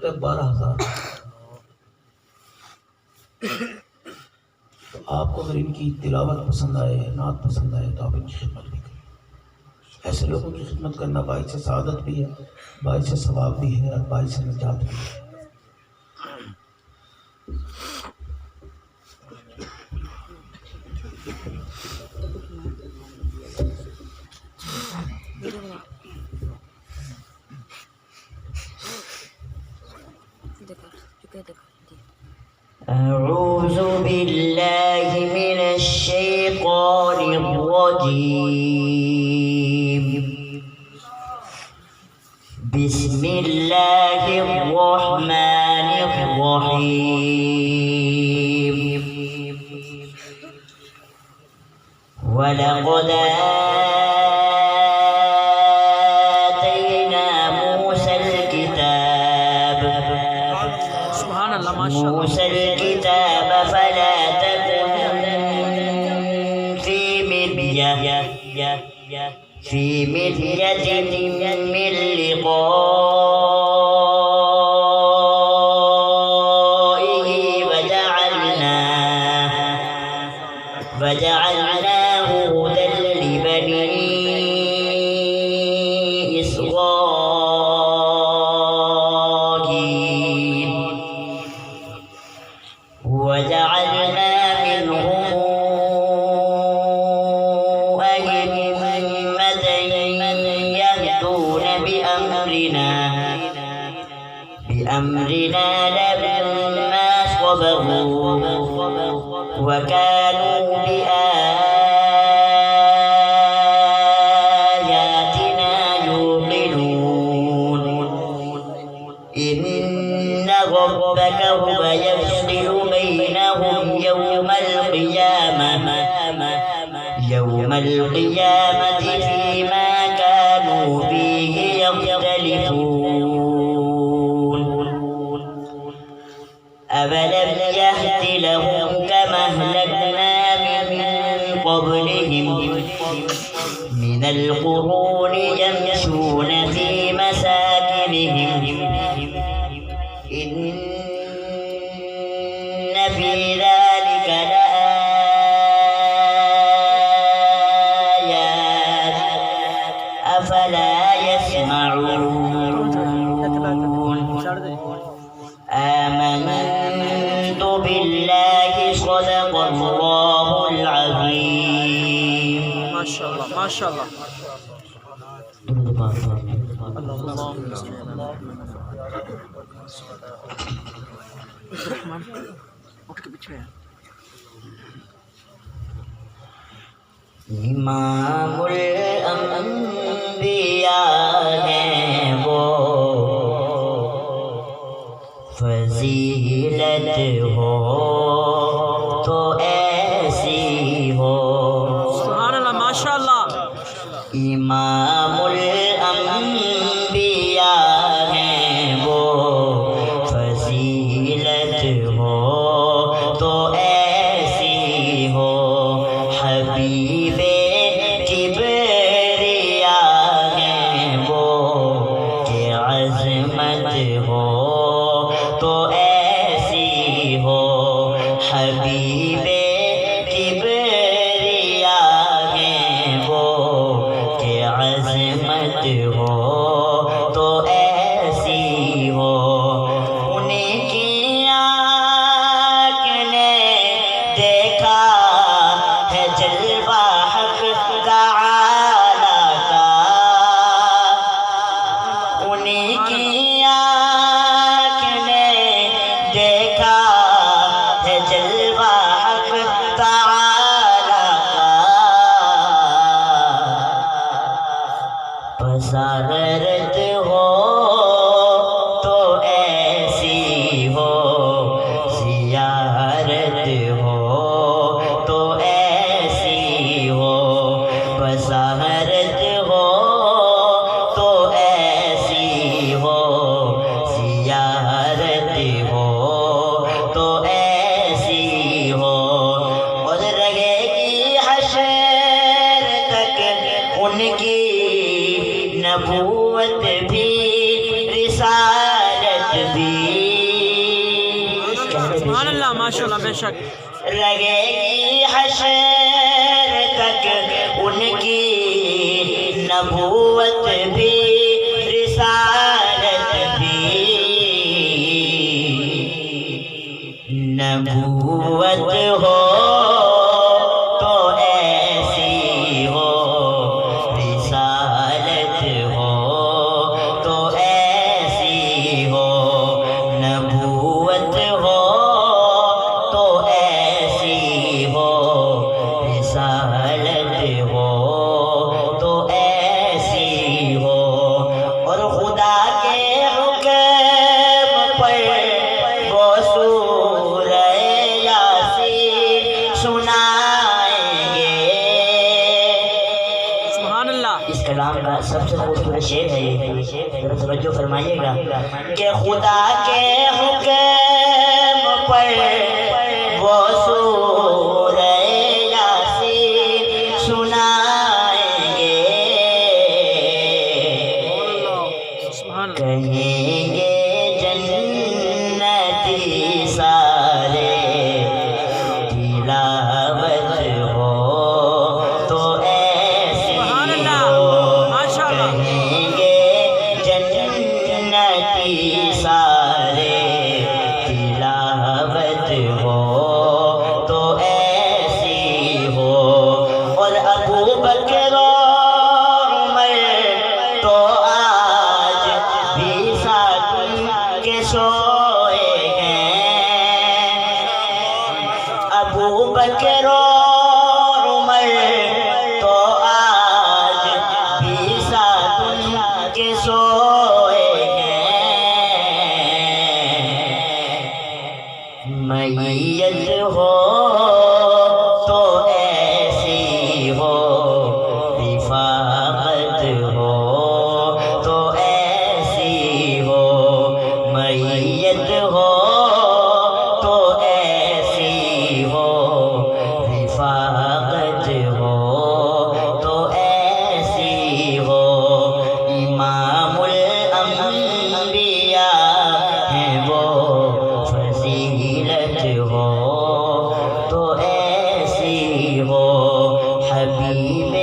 وقت ہے 12,000. تو آپ کو اگر ان کی تلاوت پسند آئے، نعت پسند آئے تو آپ ان کی خدمت بھی کریں. ایسے لوگوں کی خدمت کرنا باعث سعادت بھی ہے، باعث ثواب بھی ہے اور باعث نجات بھی ہے. أعوذ بالله من الشيطان الرجيم. بسم الله الرحمن الرحيم. ولقد آتينا موسى الكتاب فلا تكن في مرية من لقائه وجعلناه هدى لبني إسرائيل وجعلنا منهم أئمة يهدون بأمرنا لما صبروا وكانوا بآياتنا يوقنون. إن ربك هو يفصل بينهم يوم القيامة فيما كانوا فيه يختلفون. أولم يهد لهم كما أهلكنا من قبلهم من القرون يمشون في مساكنهم إن في ذلك لآيات أفلا يسمعون. آمنت بالله صدق الله العظيم. ما شاء الله ما شاء الله. امام الانبیاء ہیں وہ، فضیلت ہو تو ایسی ہو. سبحان اللہ ماشاء اللہ. امام الانبیاء ہیں وہ، فضیلت ہو تو ایسی ہو. حبیب کبریاء ہیں وہ، کہ عظمت ہو تو ایسی ہو. حبیب کبریاء ہیں وہ، کہ عظمت ہو تو ایسی ہو. انہیں کی آنکھ نے دیکھا ہے جلوہ حق تعالی کا. انہیں کی آنکھ بھی سبحان اللہ ماشاء اللہ بے شک رہے گی حشر تک ان کی نبوت بھی رسالت بھی نبوت ہو تو ایسی ہو رسالت ہو تو ایسی ہو نبوت ہو تو ایسی ہو رسالت ہو تو ایسی ہو اور خدا کے حکم پر وہ سورہ یاسین سنائیں گے سبحان اللہ اس کلام کا سب سے خوبصورت شعر ہے یہ ذرا توجہ فرمائیے گا کہ خدا کے حکم پر وہ سورہ یاسین سنائیں گے سبحان اللہ کہیں گے جنتی سارے تلاوت ہو تو ایسی سبحان اللہ ہو ماشاء اللہ کہیں گے جنتی سارے تلاوت ہو تو ایسی ہو اور ابو بکر و عمر تو آج بھی ساتھ کے سوئے ہیں ابو بکر و عمر تو آج بھی ساتھ کے سوئے ہیں میت ہو تو ایسی ہو رفاقت ہو تو ایسی ہو میت ہو تو ایسی ہو رفاقت ہو تو ایسی ہو امام الانبیاء ہیں وہ فضیلت ہو تو ایسی ہو حبیب